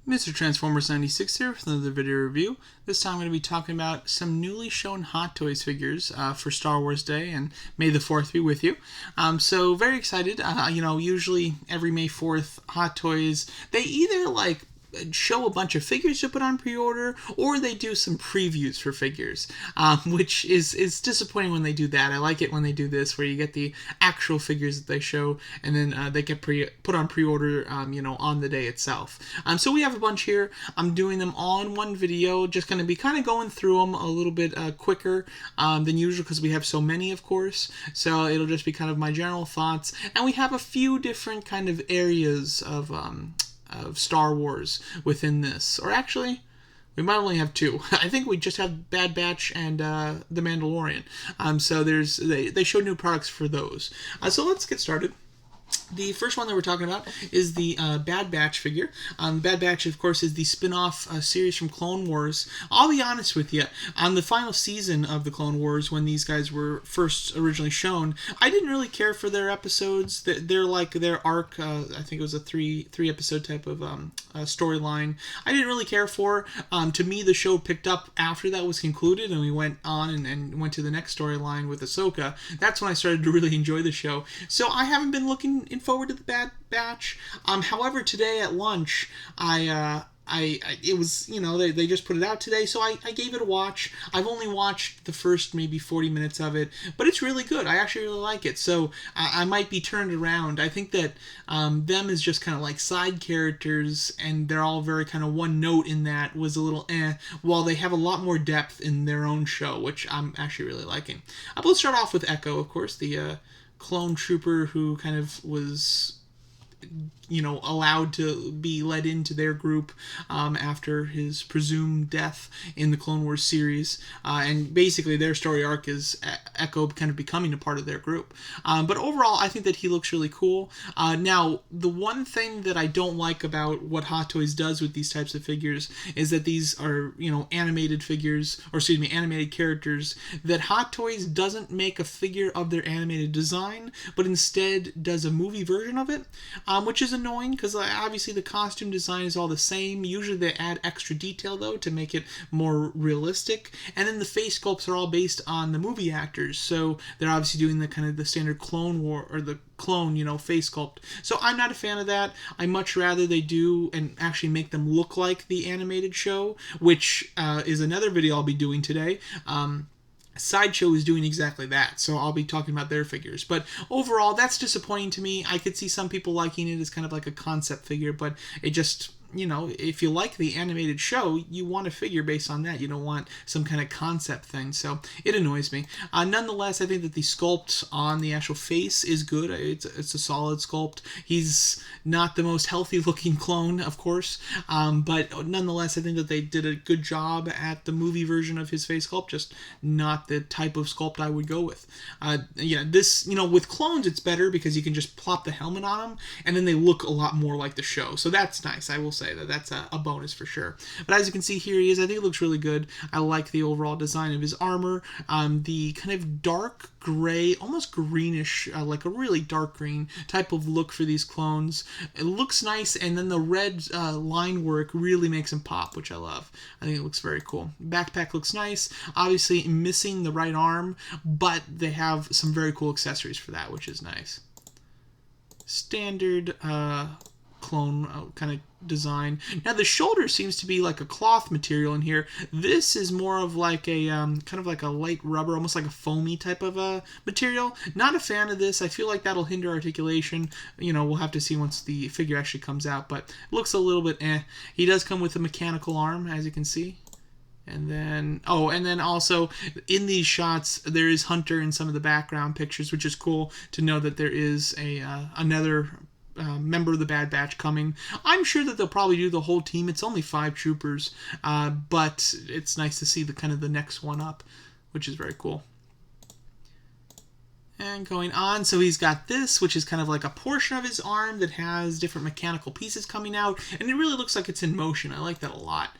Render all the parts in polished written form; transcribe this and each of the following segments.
Mr. Transformers 96 here with another video review. This time I'm going to be talking about some newly shown Hot Toys figures for Star Wars Day, and May the 4th be with you. So very excited. Usually every May 4th, Hot Toys, they either show a bunch of figures to put on pre-order, or they do some previews for figures, which is disappointing when they do that. I like it when they do this, where you get the actual figures that they show, and then they get put on pre-order, on the day itself. So we have a bunch here. I'm doing them all in one video, just going to be kind of going through them a little bit quicker than usual, because we have so many, of course. So it'll just be kind of my general thoughts, and we have a few different kind of areas of Star Wars within this. Or actually, we might only have two. I think we just have Bad Batch and The Mandalorian. So they show new products for those. So let's get started. The first one that we're talking about is the Bad Batch figure. Bad Batch, of course, is the spin-off series from Clone Wars. I'll be honest with you, on the final season of the Clone Wars, when these guys were first originally shown, I didn't really care for their episodes. They're like their arc. I think it was a three episode type of storyline. I didn't really care for. To me, the show picked up after that was concluded, and we went on and went to the next storyline with Ahsoka. That's when I started to really enjoy the show. So I haven't been looking forward to the Bad Batch. However, today at lunch, it was, they just put it out today, so I gave it a watch. I've only watched the first maybe 40 minutes of it, but it's really good. I actually really like it, so I might be turned around. I think that them is just kind of like side characters, and they're all very kind of one note in that was a little while they have a lot more depth in their own show, which I'm actually really liking. But let's start off with Echo, of course, the clone trooper who kind of was allowed to be led into their group after his presumed death in the Clone Wars series. And basically their story arc is Echo kind of becoming a part of their group. But overall, I think that he looks really cool. Now, the one thing that I don't like about what Hot Toys does with these types of figures is that these are, animated figures, or excuse me, animated characters, that Hot Toys doesn't make a figure of their animated design, but instead does a movie version of it, which is annoying, because obviously the costume design is all the same. Usually they add extra detail, though, to make it more realistic. And then the face sculpts are all based on the movie actors, so they're obviously doing the kind of the standard Clone War, or the clone, face sculpt. So I'm not a fan of that. I much rather they do and actually make them look like the animated show, which is another video I'll be doing today. Sideshow is doing exactly that, so I'll be talking about their figures. But overall, that's disappointing to me. I could see some people liking it as kind of like a concept figure, but it just, if you like the animated show, you want a figure based on that. You don't want some kind of concept thing, so it annoys me. Nonetheless, I think that the sculpt on the actual face is good. It's a solid sculpt. He's not the most healthy looking clone, of course, but nonetheless, I think that they did a good job at the movie version of his face sculpt, just not the type of sculpt I would go with. This, with clones, it's better because you can just plop the helmet on them, and then they look a lot more like the show, so that's nice. I will say that's a bonus for sure. But as you can see, here he is. I think it looks really good. I like the overall design of his armor. The kind of dark gray, almost greenish, like a really dark green type of look for these clones. It looks nice, and then the red line work really makes him pop, which I love. I think it looks very cool. Backpack looks nice. Obviously missing the right arm, but they have some very cool accessories for that, which is nice. Standard clone kind of design. Now the shoulder seems to be like a cloth material in here. This is more of like a kind of like a light rubber, almost like a foamy type of material. Not a fan of this. I feel like that'll hinder articulation. We'll have to see once the figure actually comes out, but it looks a little bit He does come with a mechanical arm, as you can see. And then also in these shots there is Hunter in some of the background pictures, which is cool to know that there is another member of the Bad Batch coming. I'm sure that they'll probably do the whole team. It's only 5 troopers, but it's nice to see the next one up, which is very cool. And going on, so he's got this, which is kind of like a portion of his arm that has different mechanical pieces coming out, and it really looks like it's in motion. I like that a lot.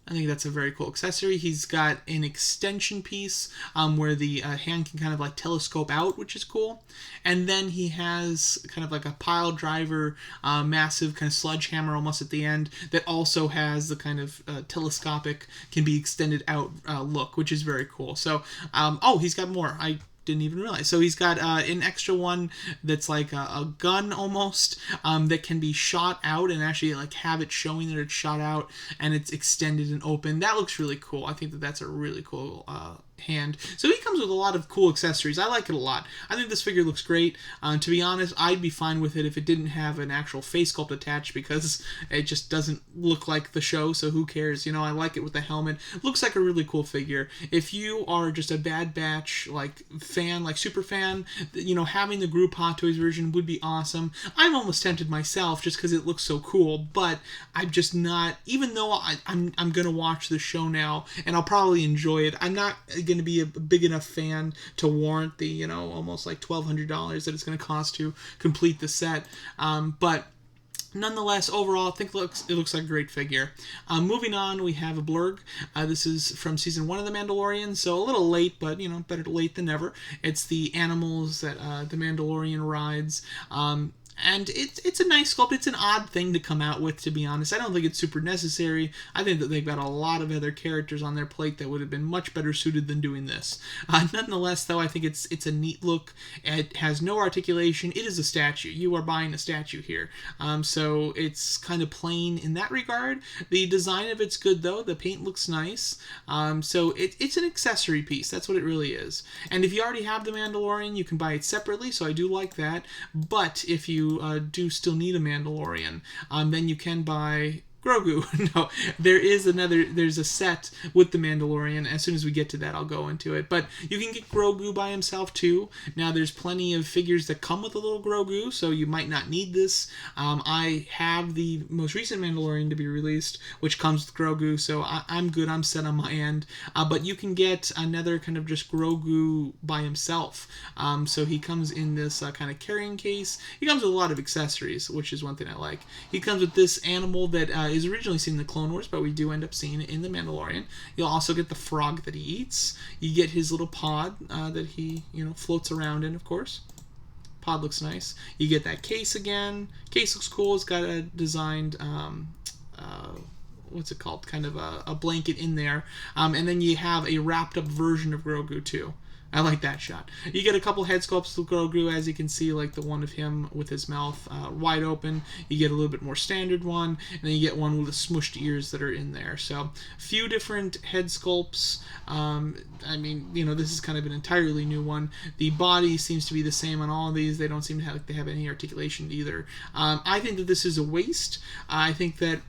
I think that's a very cool accessory. He's got an extension piece where the hand can kind of like telescope out, which is cool. And then he has kind of like a pile driver, massive kind of sledgehammer almost at the end that also has the kind of telescopic, can be extended out look, which is very cool. So, oh, he's got more. I didn't even realize. So he's got an extra one that's like a gun almost, that can be shot out and actually like have it showing that it's shot out and it's extended and open. That looks really cool. I think that that's a really cool hand. So he comes with a lot of cool accessories. I like it a lot. I think this figure looks great. To be honest, I'd be fine with it if it didn't have an actual face sculpt attached, because it just doesn't look like the show, so who cares? You know, I like it with the helmet. Looks like a really cool figure. If you are just a Bad Batch like fan, like super fan, you know, having the group Hot Toys version would be awesome. I'm almost tempted myself just because it looks so cool, but I'm just not, even though I'm gonna watch the show now and I'll probably enjoy it, I'm not going to be a big enough fan to warrant the, you know, almost like $1,200 that it's going to cost to complete the set. But nonetheless, overall, I think it looks like a great figure. Moving on, we have a Blurgg. This is from Season 1 of The Mandalorian, so a little late, but, you know, better late than never. It's the animals that The Mandalorian rides. And it's a nice sculpt. It's an odd thing to come out with, to be honest. I don't think it's super necessary. I think that they've got a lot of other characters on their plate that would have been much better suited than doing this. Nonetheless, though, I think it's a neat look. It has no articulation. It is a statue. You are buying a statue here. So it's kind of plain in that regard. The design of it's good, though. The paint looks nice. So it's an accessory piece. That's what it really is. And if you already have the Mandalorian, you can buy it separately, so I do like that. But if you do still need a Mandalorian, then you can buy Grogu. No, there's a set with the Mandalorian. As soon as we get to that, I'll go into it. But you can get Grogu by himself too. Now, there's plenty of figures that come with a little Grogu, so you might not need this. I have the most recent Mandalorian to be released, which comes with Grogu, so I'm good. I'm set on my end. But you can get another kind of just Grogu by himself. So he comes in this kind of carrying case. He comes with a lot of accessories, which is one thing I like. He comes with this animal that is originally seen in the Clone Wars, but we do end up seeing it in the Mandalorian. You'll also get the frog that he eats. You get his little pod that he, you know, floats around in, of course. Pod looks nice. You get that case again. Case looks cool. It's got a designed what's it called? Kind of a blanket in there. And then you have a wrapped up version of Grogu too. I like that shot. You get a couple head sculpts of Grogu, as you can see, like the one of him with his mouth wide open. You get a little bit more standard one, and then you get one with the smushed ears that are in there. So, a few different head sculpts. I mean, you know, this is kind of an entirely new one. The body seems to be the same on all of these. They don't seem to have, like, they have any articulation either. I think that this is a waste. I think that,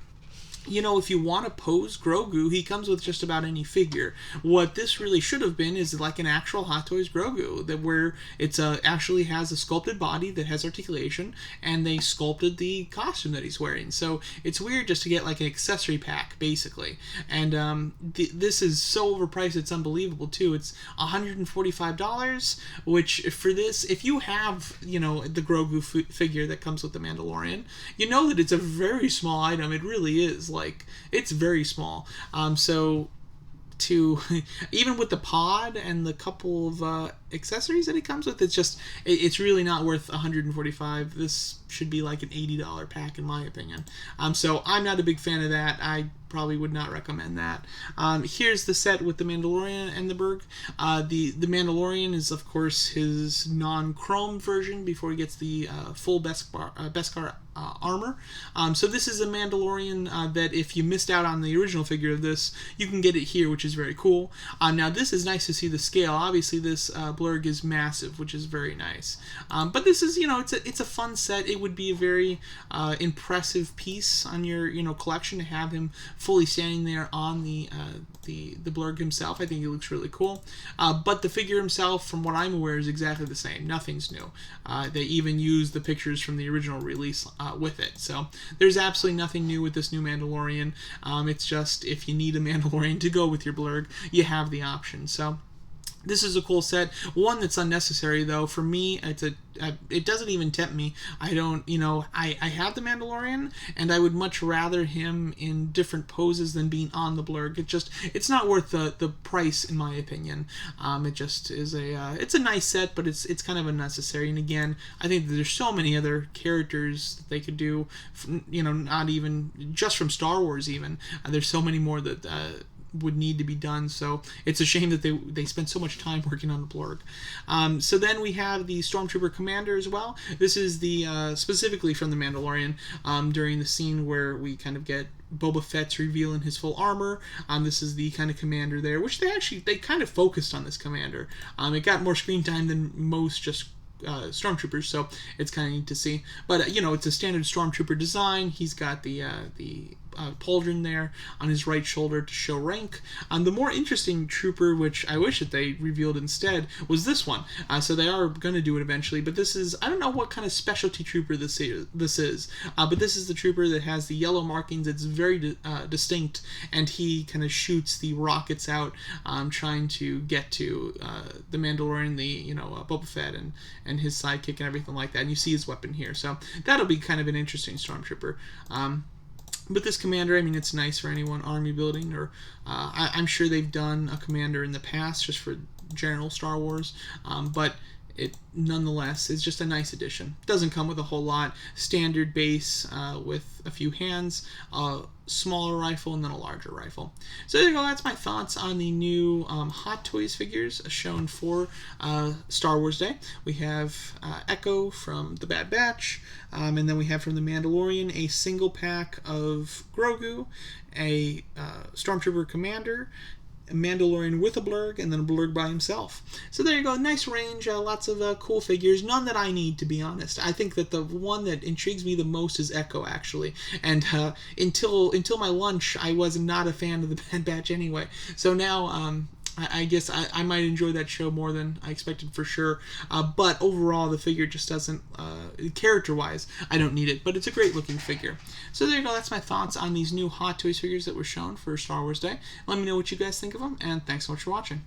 you know, if you want to pose Grogu, he comes with just about any figure. What this really should have been is like an actual Hot Toys Grogu, that where it's actually has a sculpted body that has articulation, and they sculpted the costume that he's wearing. So it's weird just to get like an accessory pack, basically. And this is so overpriced, it's unbelievable too. It's $145, which for this, if you have, you know, the Grogu figure that comes with the Mandalorian, you know that it's a very small item. It really is. Like, it's very small. So to even with the pod and the couple of accessories that it comes with, it's really not worth $145. This should be like an $80 pack in my opinion. So I'm not a big fan of that. I probably would not recommend that. Here's the set with the Mandalorian and the Blurgg. The Mandalorian is, of course, his non-chrome version before he gets the full Beskar armor. So this is a Mandalorian that if you missed out on the original figure of this, you can get it here, which is very cool. Now this is nice to see the scale. Obviously this Blurgg is massive, which is very nice. But this is, you know, it's a fun set. It would be a very impressive piece on your, you know, collection to have him fully standing there on the Blurgg himself. I think he looks really cool. But the figure himself, from what I'm aware, is exactly the same. Nothing's new. They even used the pictures from the original release with it. So there's absolutely nothing new with this new Mandalorian. It's just if you need a Mandalorian to go with your Blurgg, you have the option. So This is a cool set. One that's unnecessary though. For me, it doesn't even tempt me. I don't, I have the Mandalorian, and I would much rather him in different poses than being on the Blurgg. It's not worth the price in my opinion. It just is it's a nice set, but it's kind of unnecessary. And again, I think that there's so many other characters that they could do. Not even just from Star Wars even. There's so many more that. Would need to be done, so it's a shame that they spent so much time working on the Blurgg. So then we have the Stormtrooper Commander as well. This is the specifically from the Mandalorian, during the scene where we kind of get Boba Fett's reveal in his full armor. This is the kind of commander there, which they kind of focused on this commander. It got more screen time than most just stormtroopers, so it's kind of neat to see. But it's a standard stormtrooper design. He's got the pauldron there on his right shoulder to show rank. The more interesting trooper, which I wish that they revealed instead, was this one. So they are going to do it eventually, but this is, I don't know what kind of specialty trooper this is, but this is the trooper that has the yellow markings. It's very distinct, and he kind of shoots the rockets out, trying to get to the Mandalorian, the Boba Fett and his sidekick and everything like that. And you see his weapon here, so that'll be kind of an interesting stormtrooper. But this commander, I mean, it's nice for anyone army building, or I'm sure they've done a commander in the past just for general Star Wars, but it nonetheless is just a nice addition. Doesn't come with a whole lot. Standard base with a few hands, a smaller rifle, and then a larger rifle. So there you go. That's my thoughts on the new Hot Toys figures shown for Star Wars Day. We have Echo from the Bad Batch, and then we have from the Mandalorian a single pack of Grogu, a Stormtrooper Commander, a Mandalorian with a Blurgg, and then a Blurgg by himself. So there you go. Nice range, lots of cool figures. None that I need, to be honest. I think that the one that intrigues me the most is Echo, actually. And until my lunch, I was not a fan of the Bad Batch anyway. So now I guess I might enjoy that show more than I expected for sure. But overall, the figure just doesn't, character-wise, I don't need it. But it's a great-looking figure. So there you go. That's my thoughts on these new Hot Toys figures that were shown for Star Wars Day. Let me know what you guys think of them, and thanks so much for watching.